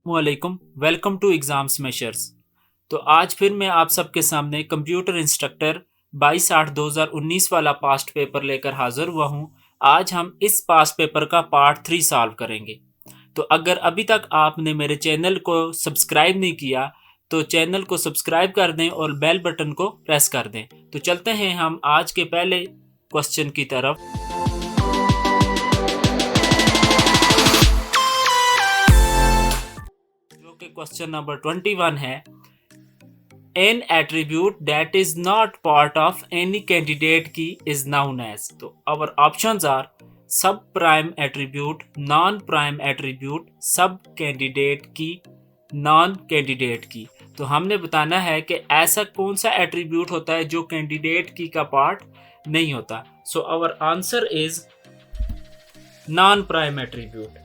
वालेकुम, welcome to exam smashers. तो आज फिर मैं आप सबके सामने कंप्यूटर इंस्ट्रक्टर 22/8/2019 वाला पास्ट पेपर लेकर हाजिर हुआ हूँ। आज हम इस पास्ट पेपर का पार्ट 3 सॉल्व करेंगे। तो अगर अभी तक आपने मेरे चैनल को सब्सक्राइब नहीं किया तो चैनल को सब्सक्राइब कर दें और बेल बटन को प्रेस कर दें। तो चलते हैं हम आज के पहले क्वेश्चन की तरफ। जो कि क्वेश्चन नंबर 21 है। An attribute that is not part of any candidate key is known as। तो our options are subprime attribute, non-prime attribute, sub candidate key, non candidate की। तो हमने बताना है कि ऐसा कौन सा एट्रीब्यूट होता है जो कैंडिडेट की का पार्ट नहीं होता। So our answer is non prime attribute.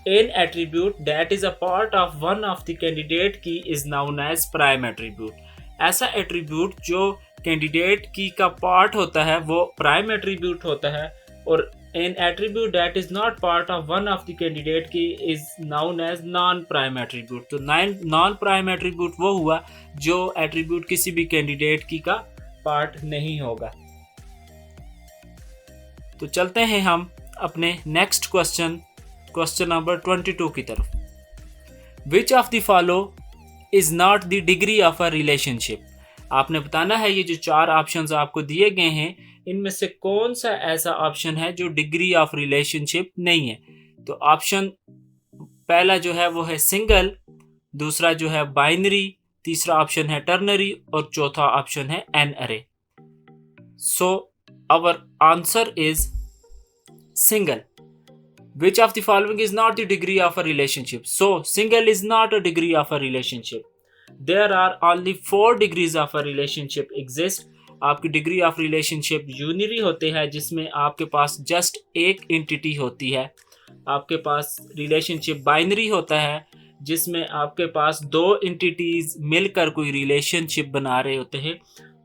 An attribute that is a part of one of the candidate key is known as prime attribute। ऐसा एट्रीब्यूट जो कैंडिडेट की का पार्ट होता है वो प्राइम एट्रीब्यूट होता है, और an attribute that is not part of one of the candidate key is known as non prime attribute। तो नॉन प्राइम एट्रीब्यूट वो हुआ जो एट्रीब्यूट किसी भी कैंडिडेट की का पार्ट नहीं होगा। तो चलते हैं हम अपने नेक्स्ट क्वेश्चन नंबर 22 की तरफ। Which of the follow is not the degree of a relationship. आपने बताना है ये जो चार ऑप्शंस आपको दिए गए हैं इनमें से कौन सा ऐसा ऑप्शन है जो डिग्री ऑफ रिलेशनशिप नहीं है। तो ऑप्शन पहला जो है वो है सिंगल, दूसरा जो है बाइनरी, तीसरा ऑप्शन है टर्नरी और चौथा ऑप्शन है an array. So our answer is single। Which of the following is not the degree of a relationship? So, single is not a degree of a relationship. There are only 4 degrees of a relationship exist। आपकी degree of relationship unary होते हैं जिसमें आपके पास just एक entity होती है। आपके पास relationship binary होता है जिसमें आपके पास दो एंटिटीज मिलकर कोई रिलेशनशिप बना रहे होते हैं,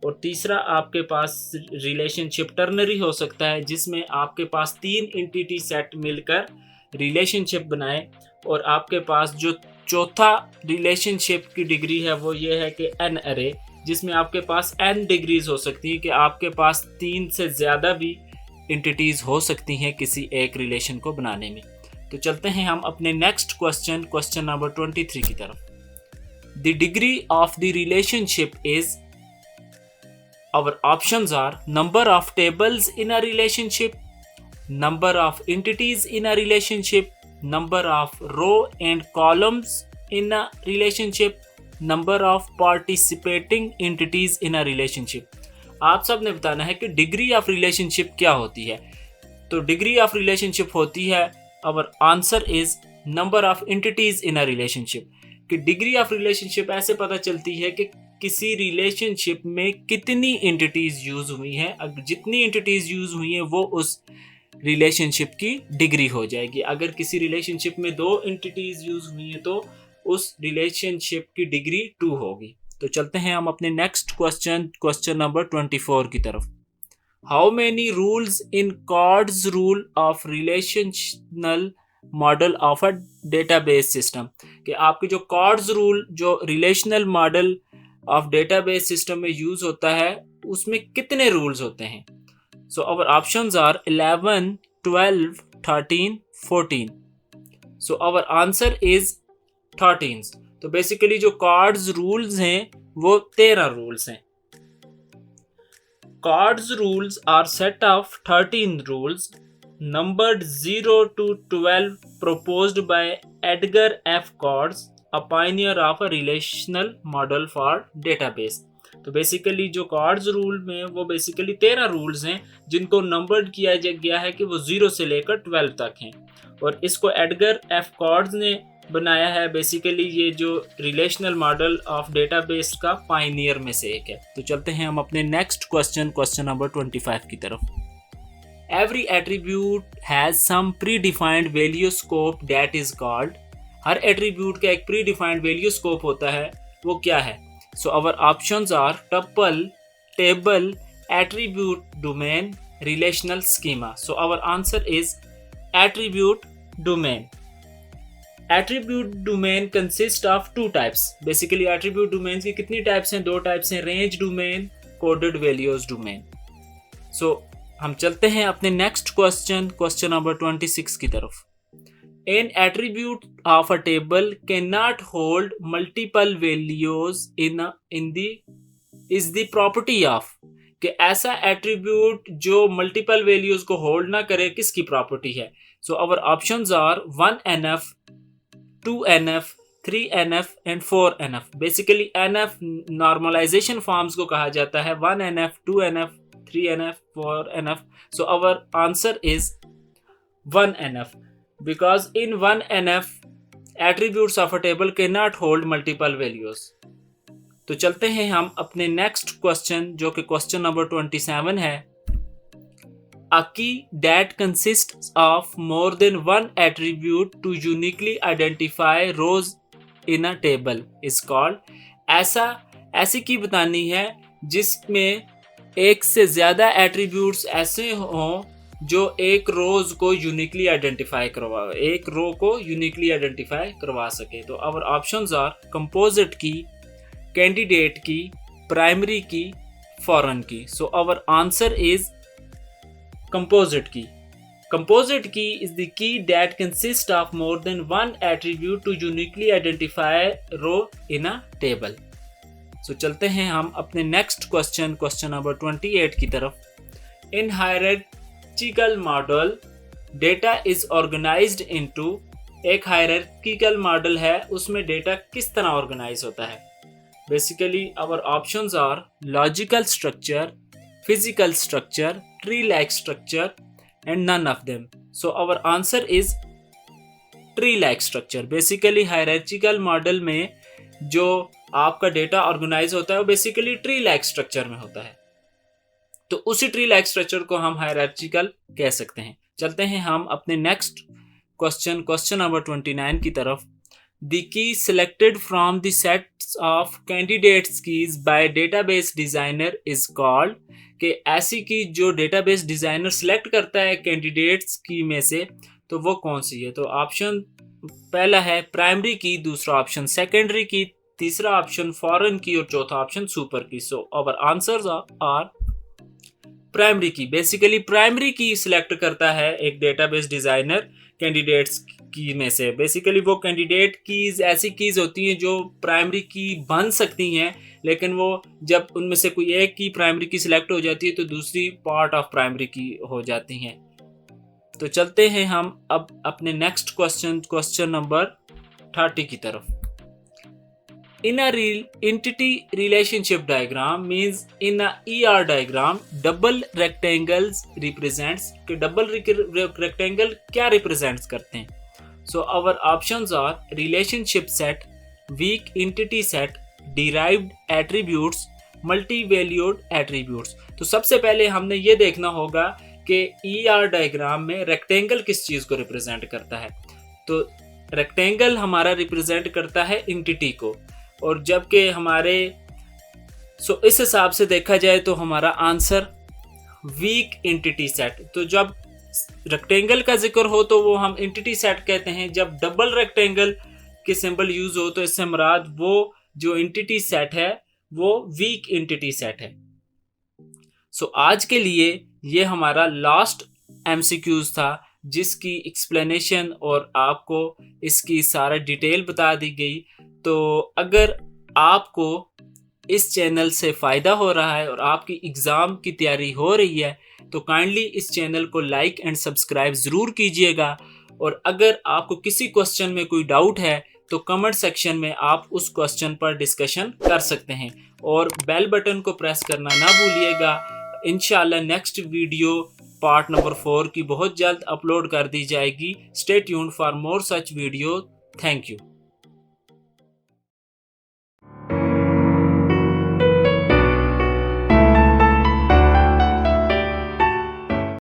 और तीसरा आपके पास रिलेशनशिप टर्नरी हो सकता है जिसमें आपके पास 3 एंटिटी सेट मिलकर रिलेशनशिप बनाए, और आपके पास जो चौथा रिलेशनशिप की डिग्री है वो ये है कि एन अरे, जिसमें आपके पास एन डिग्रीज हो सकती हैं कि आपके पास 3 से ज़्यादा भी एंटिटीज़ हो सकती हैं किसी एक रिलेशन को बनाने में। तो चलते हैं हम अपने नेक्स्ट क्वेश्चन नंबर 23 की तरफ। The degree of the relationship is, our options are number of tables in a relationship, number of entities in a relationship, number of row and columns in a relationship, number of participating entities in a relationship। आप सब ने बताना है कि degree of relationship क्या होती है। तो डिग्री ऑफ रिलेशनशिप होती है, our answer is number of entities in a relationship। कि डिग्री ऑफ रिलेशनशिप ऐसे पता चलती है कि किसी रिलेशनशिप में कितनी एंटिटीज यूज हुई हैं। अगर जितनी एंटिटीज यूज हुई हैं वो उस रिलेशनशिप की डिग्री हो जाएगी। अगर किसी रिलेशनशिप में 2 एंटिटीज यूज हुई हैं तो उस रिलेशनशिप की डिग्री 2 होगी। तो चलते हैं हम अपने नेक्स्ट क्वेश्चन नंबर 24 की तरफ। How many rules in Codd's rule of relational model of a database system. कि आपके जो कॉर्ड्स रूल जो relational model of database system में यूज होता है उसमें कितने रूल्स होते हैं। So our options are 11, 12, 13, 14। So our answer is 13। तो बेसिकली जो कॉर्ड्स रूल्स हैं वो 13 रूल्स हैं। Codd's rules are set of 13 rules numbered 0 to 12 proposed by Edgar F. Cordes, a pioneer of a relational model for database। तो basically जो Codd's rule में वो basically 13 rules हैं जिनको नंबर्ड किया गया है कि वो 0 से लेकर 12 तक हैं, और इसको एडगर एफ कॉर्ड्स ने बनाया है। बेसिकली ये जो रिलेशनल मॉडल ऑफ डेटाबेस का पायनियर में से एक है। तो चलते हैं हम अपने नेक्स्ट क्वेश्चन नंबर 25 की तरफ। Every attribute has some predefined value scope that is called। Her attribute का एक predefined value scope होता है, वो क्या है। So our options are tuple, table, attribute domain, relational schema। So our answer is attribute domain। Attribute domain consist of two types. Basically attribute domain की कितनी types हैं? दो टाइप्स हैं, range domain, coded values domain. So हम चलते हैं अपने next question number 26 की तरफ। An attribute of a table cannot hold multiple values is the property of, कि ऐसा एट्रीब्यूट जो मल्टीपल वैल्यूज को होल्ड ना करे किसकी प्रॉपर्टी है? So our options are 1NF, 2NF, 3NF and 4NF। Basically NF normalization forms को कहा जाता है, 1NF, 2NF, 3NF, 4NF। So our answer is 1NF, because in 1NF attributes of a table cannot hold multiple values। तो चलते हैं हम अपने next question जो कि क्वेश्चन नंबर 27 है। A key that consists of more than one attribute to uniquely identify rows in a table is called। ऐसी की बतानी है जिसमें एक से ज्यादा एट्रीब्यूट्स ऐसे हों जो एक रोज को यूनिकली आइडेंटिफाई करवा सके। तो our options are composite key, candidate key, primary key, foreign key. So our answer is composite key. Composite key is the key that consist of more than one attribute to uniquely identify row in a table. So चलते हैं हम अपने next question number 28 की तरफ। In hierarchical model data is organized into, एक hierarchical model है उसमें data किस तरह ऑर्गेनाइज होता है? Basically our options are logical structure, physical structure, tree like structure and none of them. So our answer is tree like structure. Basically hierarchical model में जो आपका डेटा ऑर्गेनाइज होता है वो बेसिकली ट्री लाइक स्ट्रक्चर में होता है, तो उसी ट्री लाइक स्ट्रक्चर को हम हायरार्किकल कह सकते हैं। चलते हैं हम अपने नेक्स्ट क्वेश्चन नंबर 29 की तरफ। The key selected from the sets of candidates keys by database designer is called, कि ऐसी की जो डेटाबेस डिजाइनर सिलेक्ट करता है कैंडिडेट्स की में से, तो वो कौन सी है? तो ऑप्शन पहला है प्राइमरी की, दूसरा ऑप्शन सेकेंडरी की, तीसरा ऑप्शन फॉरेन की और चौथा option super key. So our answers are primary key. Basically primary key select करता है एक डेटाबेस डिजाइनर कैंडिडेट्स की में से। बेसिकली वो कैंडिडेट कीज ऐसी कीज होती हैं जो प्राइमरी की बन सकती हैं, लेकिन वो जब उनमें से कोई एक की प्राइमरी की सिलेक्ट हो जाती है तो दूसरी पार्ट ऑफ प्राइमरी की हो जाती हैं। तो चलते हैं हम अब अपने नेक्स्ट क्वेश्चन नंबर 30 की तरफ। In a entity relationship diagram means in a ER diagram double rectangles represents, कि double rectangle क्या represents करते हैं? So our options are relationship set, weak entity set, derived attributes, multi-valued attributes। तो सबसे पहले हमने ये देखना होगा कि ER डायग्राम में रेक्टेंगल किस चीज को रिप्रेजेंट करता है। तो रेक्टेंगल हमारा रिप्रेजेंट करता है एंटिटी को, और जबकि हमारे इस हिसाब से देखा जाए तो हमारा आंसर वीक एंटिटी सेट। तो जब रेक्टेंगल का जिक्र हो तो वो हम एंटिटी सेट कहते हैं, जब डबल रेक्टेंगल के सिंबल यूज हो तो इससे मुराद वो जो एंटिटी सेट है वो वीक एंटिटी सेट है। आज के लिए ये हमारा लास्ट एमसीक्यूज था जिसकी एक्सप्लेनेशन और आपको इसकी सारा डिटेल बता दी गई। तो अगर आपको इस चैनल से फ़ायदा हो रहा है और आपकी एग्ज़ाम की तैयारी हो रही है तो काइंडली इस चैनल को लाइक एंड सब्सक्राइब ज़रूर कीजिएगा। और अगर आपको किसी क्वेश्चन में कोई डाउट है तो कमेंट सेक्शन में आप उस क्वेश्चन पर डिस्कशन कर सकते हैं, और बेल बटन को प्रेस करना ना भूलिएगा। इंशाल्लाह नेक्स्ट वीडियो पार्ट नंबर 4 की बहुत जल्द अपलोड कर दी जाएगी। Stay tuned for more such video. Thank you.